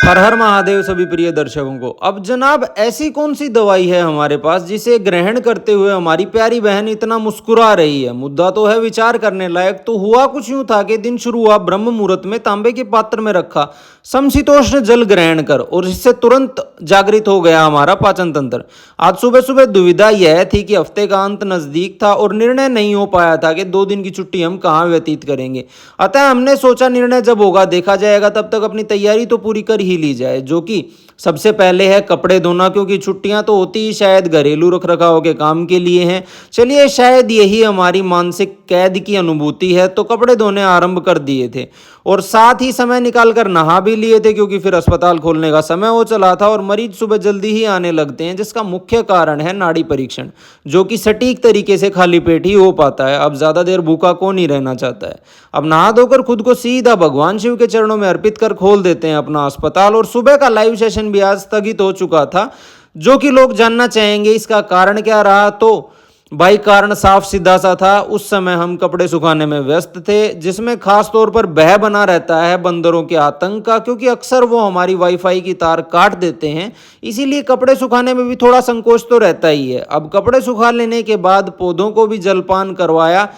हर हर महादेव सभी प्रिय दर्शकों को। अब जनाब ऐसी कौन सी दवाई है हमारे पास जिसे ग्रहण करते हुए हमारी प्यारी बहन इतना मुस्कुरा रही है। मुद्दा तो है विचार करने लायक। तो हुआ कुछ यूं था कि दिन शुरू हुआ ब्रह्म मुहूर्त में तांबे के पात्र में रखा समशीतोष्ण जल ग्रहण कर और इससे तुरंत जागृत हो गया हमारा पाचन तंत्र। आज सुबह सुबह दुविधा यह थी कि हफ्ते का अंत नजदीक था और निर्णय नहीं हो पाया था कि 2 दिन की छुट्टी हम कहाँ व्यतीत करेंगे। अतः हमने सोचा निर्णय जब होगा देखा जाएगा, तब तक अपनी तैयारी तो पूरी कर ही ली जाए। जो कि सबसे पहले है कपड़े धोना, क्योंकि छुट्टियां तो होती ही शायद घरेलू रखरखाव के काम के लिए हैं। चलिए शायद यही हमारी मानसिक कैद की अनुभूति है। तो कपड़े धोने आरंभ कर दिए थे और साथ ही समय निकालकर नहा भी लिए थे, क्योंकि फिर अस्पताल खोलने का समय हो चला था और मरीज सुबह जल्दी ही आने लगते हैं, जिसका मुख्य कारण है नाड़ी परीक्षण, जो कि सटीक तरीके से खाली पेट ही हो पाता है। अब ज्यादा देर भूखा कौन ही रहना चाहता है। अब नहा धोकर खुद को सीधा भगवान शिव के चरणों में अर्पित कर खोल देते हैं अपना अस्पताल। और सुबह का लाइव सेशन भी आज स्थगित हो चुका था, जो कि लोग जानना चाहेंगे इसका कारण क्या रहा। तो भाई कारण साफ सीधा सा था। उस समय हम कपड़े सुखाने में व्यस्त थे, जिसमें खास तौर पर भय बना रहता है बंदरों के आतंक का, क्योंकि अक्सर वो हमारी वाईफाई की तार काट देते हैं। इसीलिए कपड़े सुखाने में भी थोड़ा संकोच तो रहता ही है। अब कपड़े सुखा लेने के बाद पौधों को भी जलपान करवाया।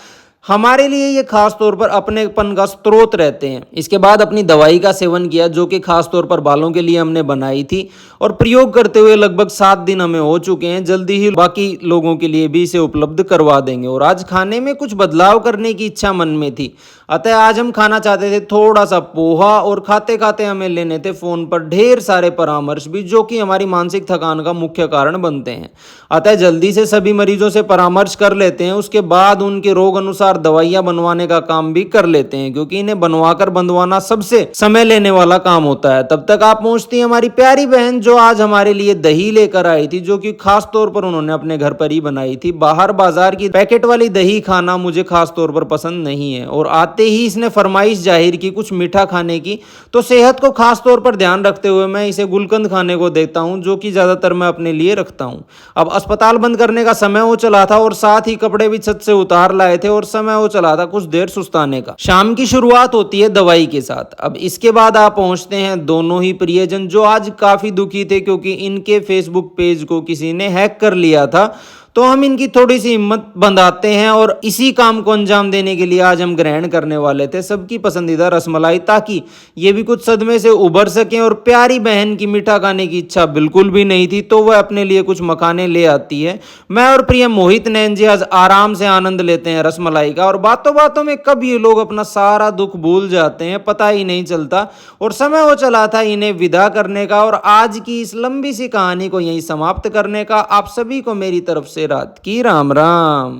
हमारे लिए ये खास तौर पर अपनेपन का स्रोत रहते हैं। इसके बाद अपनी दवाई का सेवन किया, जो कि खास तौर पर बालों के लिए हमने बनाई थी और प्रयोग करते हुए लगभग 7 दिन हमें हो चुके हैं। जल्दी ही बाकी लोगों के लिए भी इसे उपलब्ध करवा देंगे। और आज खाने में कुछ बदलाव करने की इच्छा मन में थी, अतः आज हम खाना चाहते थे थोड़ा सा पोहा। और खाते खाते हमें लेने थे फोन पर ढेर सारे परामर्श भी, जो कि हमारी मानसिक थकान का मुख्य कारण बनते हैं। अतः जल्दी से सभी मरीजों से परामर्श कर लेते हैं, उसके बाद उनके रोग अनुसार दवाइयां बनवाने का काम भी कर लेते हैं, क्योंकि इन्हें बनवाकर बंधवाना सबसे समय लेने वाला काम होता है। तब तक आप पहुंचती है हमारी प्यारी बहन, जो आज हमारे लिए दही लेकर आई थी, जो कि खास तौर पर उन्होंने अपने घर पर ही बनाई थी। बाहर बाजार की पैकेट वाली दही खाना मुझे खास तौर पर पसंद नहीं है। और आते ही इसने फरमाइश जाहिर की कुछ मीठा खाने की। तो सेहत को खास तौर पर ध्यान रखते हुए मैं इसे गुलकंद खाने को देता हूं, जो कि ज्यादातर मैं अपने लिए रखता हूं। अब अस्पताल बंद करने का समय हो चला था और साथ ही कपड़े भी छत से उतार लाए थे और समय हो चला था कुछ देर सुस्ताने का। शाम की शुरुआत होती है दवाई के साथ। अब इसके बाद आप पहुंचते हैं दोनों ही प्रियजन, जो आज काफी दुखी थे, क्योंकि इनके फेसबुक पेज को किसी ने हैक कर लिया था। तो हम इनकी थोड़ी सी हिम्मत बंधाते हैं और इसी काम को अंजाम देने के लिए आज हम ग्रहण करने वाले थे सबकी पसंदीदा रसमलाई, ताकि ये भी कुछ सदमे से उबर सकें। और प्यारी बहन की मीठा खाने की इच्छा बिल्कुल भी नहीं थी, तो वह अपने लिए कुछ मखाने ले आती है। मैं और प्रिय मोहित नैन जी आज आराम से आनंद लेते हैं रसमलाई का। और बातों बातों में कब ये लोग अपना सारा दुख भूल जाते हैं पता ही नहीं चलता। और समय हो चला था इन्हें विदा करने का और आज की इस लंबी सी कहानी को यहीं समाप्त करने का। आप सभी को मेरी तरफ से रात की राम राम।